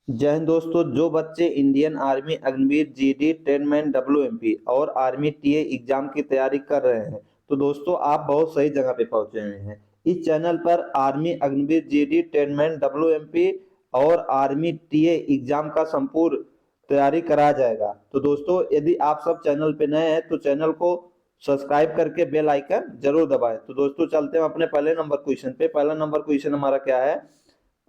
जय हिंद दोस्तों। जो बच्चे इंडियन आर्मी अग्निवीर जीडी ट्रेनमैन डब्ल्यूएमपी और आर्मी टीए एग्जाम की तैयारी कर रहे हैं तो दोस्तों आप बहुत सही जगह पे पहुंचे हुए हैं। इस चैनल पर आर्मी अग्निवीर जीडी ट्रेनमैन डब्ल्यूएमपी और आर्मी टीए एग्जाम का संपूर्ण तैयारी कराया जाएगा। तो दोस्तों यदि आप सब चैनल पे नए हैं तो चैनल को सब्सक्राइब करके बेल आइकन जरूर दबाएं। तो दोस्तों चलते हैं अपने पहले नंबर क्वेश्चन पे। पहला नंबर क्वेश्चन हमारा क्या है?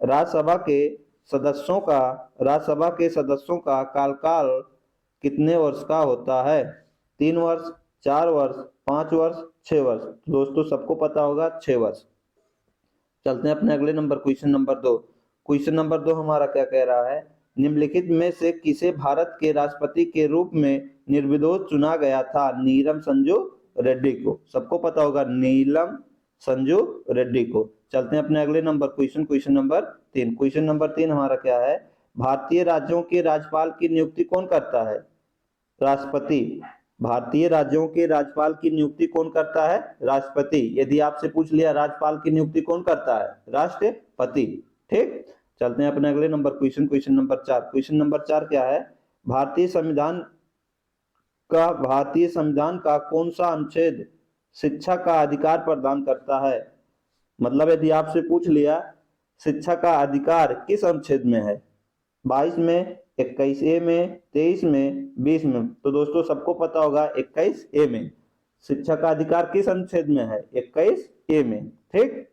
राज्यसभा के सदस्यों का राज्यसभा के सदस्यों का कार्यकाल कितने वर्ष का होता है? 3 वर्ष, 4 वर्ष, 5 वर्ष, 6 वर्ष। तो दोस्तों सबको पता होगा 6 वर्ष। चलते हैं अपने अगले number question number 2। Question number 2 हमारा क्या कह रहा है? निम्नलिखित में से किसे भारत के राष्ट्रपति के रूप में निर्विरोध चुना गया था? नीलम संजू रेड्डी को। सबको पता होगा नीलम संजू रेड्डी को। चलते हैं अपने अगले number question number 3। Question number 3 हमारा क्या है? भारतीय राज्यों के राज्यपाल की नियुक्ति कौन करता है? राष्ट्रपति। भारतीय राज्यों के राज्यपाल की नियुक्ति कौन करता है? राष्ट्रपति। यदि आपसे पूछ लिया राज्यपाल की नियुक्ति कौन करता है? राष्ट्रपति। ठीक। चलते हैं अपने अगले number question number 4। Question number 4 क्या है? भारतीय संविधान का कौन सा अनुच्छेद शिक्षा का अधिकार प्रदान करता है? मतलब यदि आपसे पूछ लिया शिक्षा का अधिकार किस अनुच्छेद में है? 22 में, 21A में, 23 में, 20 में। तो दोस्तों सबको पता होगा 21A में। शिक्षा का अधिकार किस अनुच्छेद में है? 21A में। ठीक।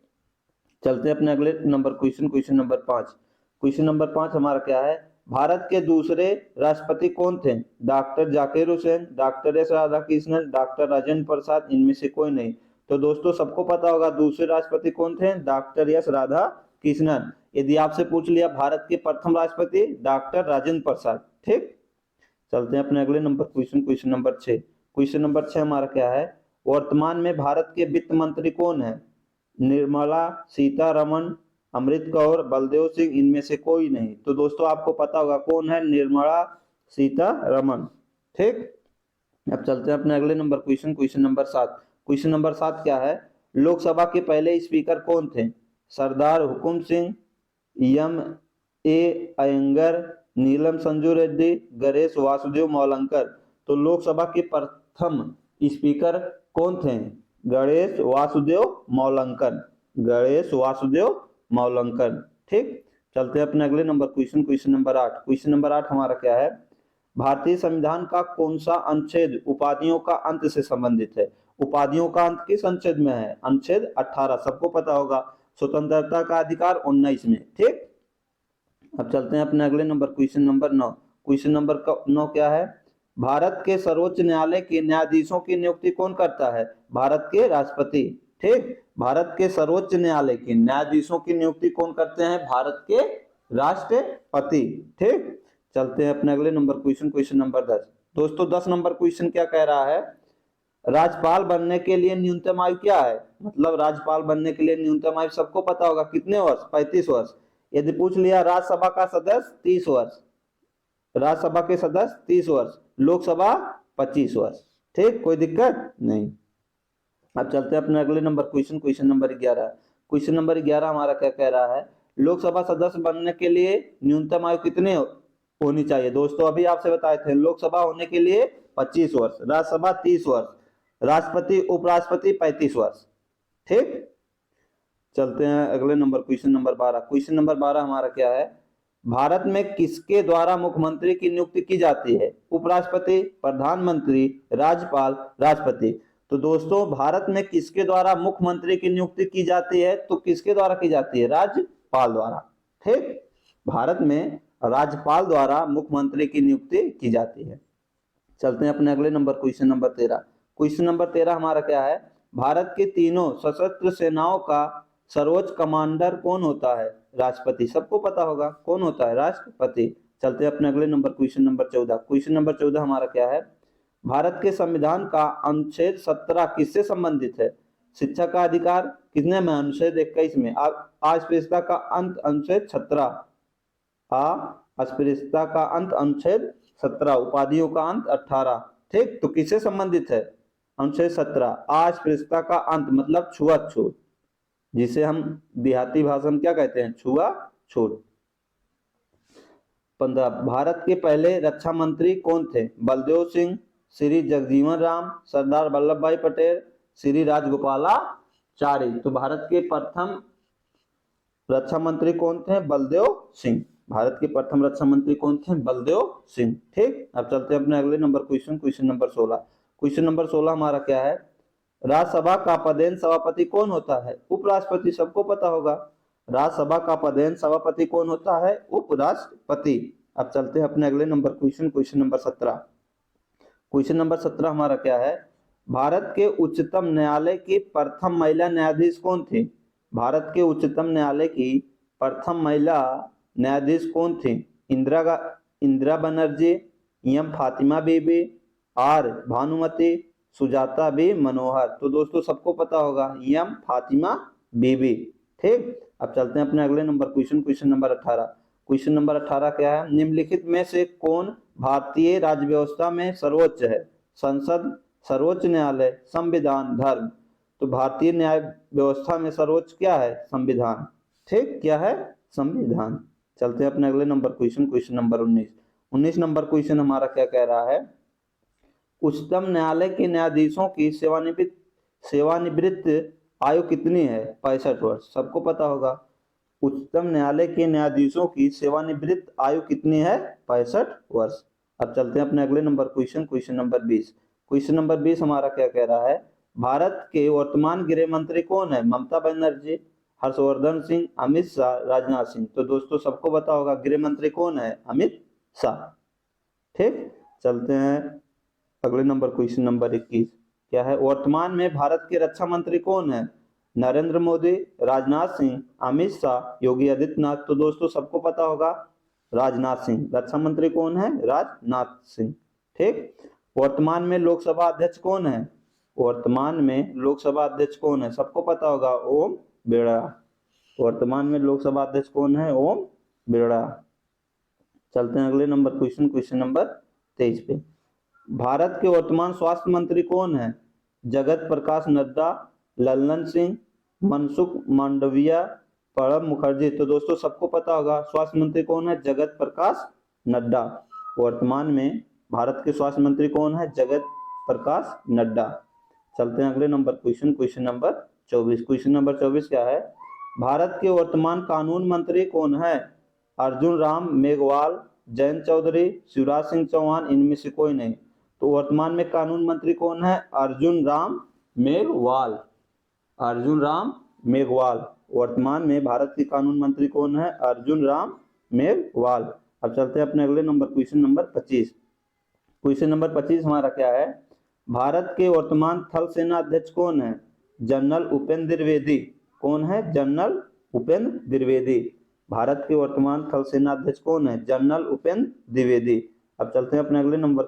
चलते हैं अपने अगले number question number 5। Question number 5 हमारा क्या है? भारत के दूसरे राष्ट्रपति कौन थे? Doctor Zakir Hussain, doctor S Radhakrishnan, doctor Rajendra Prasad, इनमें से कोई नहीं। तो दोस्तों सबको पता होगा दूसरे राष्ट्रपति कौन थे? Doctor S Radhakrishnan. यदि आपसे पूछ लिया भारत के प्रथम राष्ट्रपति, डॉक्टर राजेंद्र प्रसाद। ठीक। चलते हैं अपने अगले number question number 6। Question number 6 हमारा क्या है? वर्तमान में भारत के वित्त मंत्री कौन है? निर्मला सीतारमण, अमृत कौर, बलदेव सिंह, इनमें से कोई नहीं। तो दोस्तों आपको पता होगा कौन है? निर्मला सीतारमण। ठीक। अब चलते हैं अपने अगले number question number 7। Question number 7 क्या है? लोकसभा के पहले स्पीकर कौन थे? सरदार हुकुम सिंह, M.A. अयंगर, नीलम संजू रेड्डी, गणेश वासुदेव मौलंकर। तो लोकसभा के प्रथम स्पीकर कौन थे? गणेश वासुदेव मौलंकर। गणेश वासुदेव मौलंकर। ठीक। चलते हैं अपने अगले number question number 8। Question number 8 हमारा क्या है? भारतीय संविधान का कौन सा अनुच्छेद उपाधियों का अंत से संबंधित है? उपाधियों का अंत किस अनुच्छेद में है? अनुच्छेद 18। सबको पता होगा। स्वतंत्रता का अधिकार 19 में। ठीक। अब चलते हैं अपने अगले number question number 9। Question number 9 क्या है? भारत के सर्वोच्च न्यायालय के न्यायाधीशों की नियुक्ति कौन करता है? भारत के राष्ट्रपति। ठीक। भारत के सर्वोच्च न्यायालय के न्यायाधीशों की नियुक्ति कौन करते हैं? भारत के राष्ट्रपति। ठीक। चलते हैं अपने अगले नंबर क्वेश्चन नंबर 10। दोस्तों 10 नंबर क्वेश्चन क्या कह रहा है? राज्यपाल बनने के लिए न्यूनतम आयु क्या है? मतलब राज्यपाल बनने के लिए न्यूनतम आयु सबको पता होगा कितने वर्ष? 35 वर्ष। यदि पूछ लिया राज्यसभा का सदस्य 30 वर्ष, राज्यसभा के सदस्य 30 वर्ष, लोकसभा 25 वर्ष। ठीक। कोई दिक्कत नहीं। अब चलते हैं अपने अगले number question number 11। Question number 11 हमारा क्या कह रहा है? लोकसभा सदस्य बनने के लिए न्यूनतम आयु कितने होनी चाहिए? दोस्तों अभी आपसे बताए थे लोकसभा होने के लिए 25 वर्ष, राज्यसभा 30 वर्ष, राष्ट्रपति उपराष्ट्रपति 35 वर्ष। ठीक। चलते हैं अगले number question number 12। Question number 12 हमारा क्या है? भारत में किसके द्वारा मुख्यमंत्री की नियुक्ति की जाती है? उपराष्ट्रपति, प्रधानमंत्री, राज्यपाल, राष्ट्रपति। तो दोस्तों भारत में किसके द्वारा मुख्यमंत्री की नियुक्ति की जाती है? तो किसके द्वारा की जाती है? राज्यपाल द्वारा। ठीक। भारत में राज्यपाल द्वारा मुख्यमंत्री की नियुक्ति की जाती है। चलते हैं अपने अगले number question number 13। Question number 13 हमारा क्या है? भारत के तीनों सशस्त्र सेनाओं का सर्वोच्च कमांडर कौन होता है? राष्ट्रपति। सबको पता होगा कौन होता है? राष्ट्रपति। चलते हैं अपने अगले number question number 14। Question number 14 हमारा क्या है? भारत के संविधान का अनुच्छेद 17 किससे संबंधित है? शिक्षा का अधिकार कितने में? अनुच्छेद 21 में। अस्पृश्यता का अंत अनुच्छेद 17। अस्पृश्यता का अंत अनुच्छेद 17, उपाधियों का अंत 18। ठीक। तो किससे संबंधित है? अनुच्छेद 17। अस्पृश्यता का अंत मतलब छुआछूत, जिसे हम देहाती भाषा में क्या कहते हैं? छुआछूत। 15 भारत के पहले रक्षा मंत्री कौन थे? बलदेव सिंह, श्री जगजीवन राम, सरदार वल्लभ भाई पटेल, श्री राजगोपालाचारी। तो भारत के प्रथम रक्षा मंत्री कौन थे? बलदेव सिंह। भारत के प्रथम रक्षा मंत्री कौन थे? बलदेव सिंह। ठीक, अब चलते हैं अपने अगले number question number 16। Question number 16 हमारा क्या है? राज्यसभा का पदेन सभापति कौन होता है? उपराष्ट्रपति, सबको पता होगा। राज्यसभा का पदेन सभापति कौन होता है? उपराष्ट्रपति। अब चलते हैं अपने अगले number question number 17। Question number 17 हमारा क्या है? भारत के उच्चतम न्यायालय की प्रथम महिला न्यायाधीश कौन थी? भारत के उच्चतम न्यायालय की प्रथम महिला न्यायाधीश कौन थी? Indira Banerjee, M Fathima Beevi, R Bhanumathi, Sujata B Manohar. तो दोस्तों सबको पता होगा एम फातिमा बीबी। ठीक, अब चलते हैं अपने अगले number question number 18। Question number 18 क्या है? निम्नलिखित में से कौन भारतीय राज्य व्यवस्था में सर्वोच्च है? संसद, सर्वोच्च न्यायालय, संविधान, धर्म। तो भारतीय न्याय व्यवस्था में सर्वोच्च क्या है? संविधान। ठीक, क्या है? संविधान। चलते हैं अपने अगले number question number 19 number question हमारा क्या कह रहा है? उच्चतम न्यायालय के न्यायाधीशों की सेवानिवृत्त आयु कितनी है? 65 वर्ष। सबको पता होगा उच्चतम न्यायालय के न्यायाधीशों की सेवानिवृत्त आयु कितनी है? 65 वर्ष। अब चलते हैं अपने अगले number question number 20। Question number 20 हमारा क्या कह रहा है? भारत के वर्तमान गृह मंत्री कौन है? ममता बनर्जी, हर्षवर्धन सिंह, अमित शाह, राजनाथ सिंह। तो दोस्तों सबको पता होगा गृह मंत्री कौन है? अमित शाह। ठीक, चलते हैं अगले नंबर क्वेश्चन नंबर 21। क्या है? वर्तमान में भारत के रक्षा मंत्री कौन है? नरेंद्र मोदी, राजनाथ सिंह, अमित शाह, योगी आदित्यनाथ। तो दोस्तों सबको पता होगा राजनाथ सिंह। रक्षा मंत्री कौन है? राजनाथ सिंह। ठीक, वर्तमान में लोकसभा अध्यक्ष कौन है? वर्तमान में लोकसभा अध्यक्ष कौन है? सबको पता होगा ओम बिरला। वर्तमान में लोकसभा अध्यक्ष कौन है? ओम बिरला। चलते हैं अगले नंबर क्वेश्चन नंबर 23 पे। भारत के वर्तमान स्वास्थ्य मंत्री कौन है? जगत प्रकाश नड्डा, लल्लन सिंह, मनसुख मांडविया, प्रणब मुखर्जी। तो दोस्तों सबको पता होगा स्वास्थ्य मंत्री कौन है? जगत प्रकाश नड्डा। वर्तमान में भारत के स्वास्थ्य मंत्री कौन है? जगत प्रकाश नड्डा। चलते हैं अगले number question number 24। Question number 24 क्या है? भारत के वर्तमान कानून मंत्री कौन है? अर्जुन राम मेघवाल, जयंत चौधरी, शिवराज सिंह चौहान, इनमें से कोई नहीं। तो वर्तमान में कानून मंत्री कौन है? अर्जुन राम मेघवाल। अर्जुन राम मेघवाल। वर्तमान में भारत के कानून मंत्री कौन है? अर्जुन राम मेघवाल। अब चलते हैं अपने अगले number question number 25। Question number 25 हमारा क्या है? भारत के वर्तमान थल सेना अध्यक्ष कौन है? जनरल उपेंद्र द्विवेदी। कौन है? जनरल उपेंद्र द्विवेदी। भारत के वर्तमान थल सेना अध्यक्ष कौन है? जनरल उपेंद्र द्विवेदी। अब चलते हैं अपने अगले नंबर